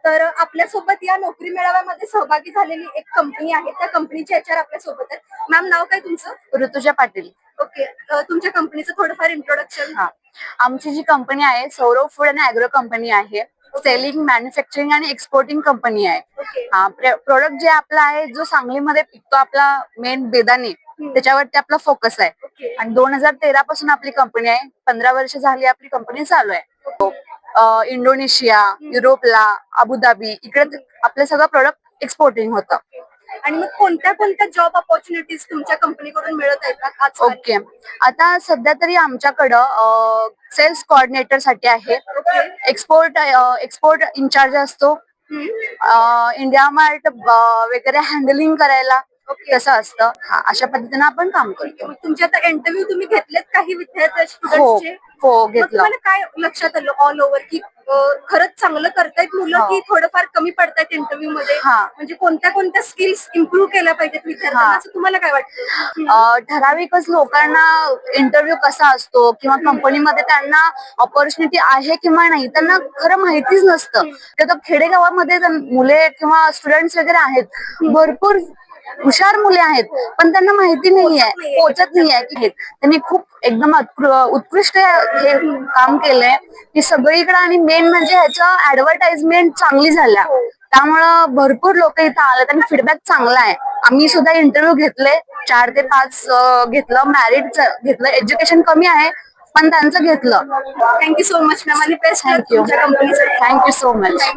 तर आपल्यासोबत या नोकरी मेळाव्यामध्ये सहभागी झालेली एक कंपनी आहे, त्या कंपनीचे HR आपल्यासोबत आहेत. मॅम, नाव काय तुमचं? ऋतुजा पाटील. ओके. तुमच्या कंपनीचं थोडंफार इंट्रोडक्शन. आमची जी कंपनी आहे Saurav food and agro company आहे. सेलिंग, मॅन्युफॅक्चरिंग आणि एक्सपोर्टिंग कंपनी आहे. प्रोडक्ट जे आपला आहे जो सांगलीमध्ये पिकतो, आपला मेन बेदाणे, त्याच्यावरती आपला फोकस आहे. आणि 2013 पासून आपली कंपनी आहे. 15 वर्ष झाली आपली कंपनी चालू आहे. इंडोनेशिया, युरोपला, अबुधाबी इकडे आपलं सगळं प्रोडक्ट एक्सपोर्टिंग होतं. आणि मग कोणत्या कोणत्या जॉब ऑपॉर्च्युनिटीज तुमच्या कंपनीकडून मिळत आहेत? ओके, आता सध्या तरी आमच्याकडं सेल्स कोऑर्डिनेटर साठी आहे. एक्सपोर्ट इन्चार्ज असतो. इंडिया मार्ट वगैरे हँडलिंग करायला कसं असतं, अशा पद्धतीने आपण काम करतो. तुमचे आता इंटरव्ह्यू तुम्ही घेतलेत काही विद्यार्थी? हो, घेतलं. तुम्हाला काय लक्षात आलं ऑल ओव्हर की खरंच चांगलं करतायत मुलं की थोडंफार कमी पडतायत इंटरव्ह्यू मध्ये? म्हणजे कोणत्या कोणत्या स्किल्स इम्प्रूव्ह केल्या पाहिजेत विद्यार्थ्यांना, असं तुम्हाला काय वाटतं? ठराविकच लोकांना इंटरव्ह्यू कसा असतो किंवा कंपनीमध्ये त्यांना ऑपॉर्च्युनिटी आहे किंवा नाही त्यांना खरं माहितीच नसतं. तर खेडेगावामध्ये मुले किंवा स्टुडंट्स वगैरे आहेत, भरपूर हुशार मुले आहेत, पण त्यांना माहिती नाहीये, पोहोचत नाहीये. त्यांनी खूप एकदम उत्कृष्ट हे काम केलंय की सगळीकडे, आणि मेन म्हणजे ह्याचं ऍडव्हर्टाइजमेंट चांगली झाल्या, त्यामुळं भरपूर लोक इथं आले आणि फीडबॅक चांगला आहे. आम्ही सुद्धा इंटरव्ह्यू घेतले, 4 ते 5 घेतलं. मॅरिट घेतलं, एज्युकेशन कमी आहे पण त्यांचं घेतलं. थँक्यू सो मच मॅम, आणि बेस्ट थँक्यू सो मच.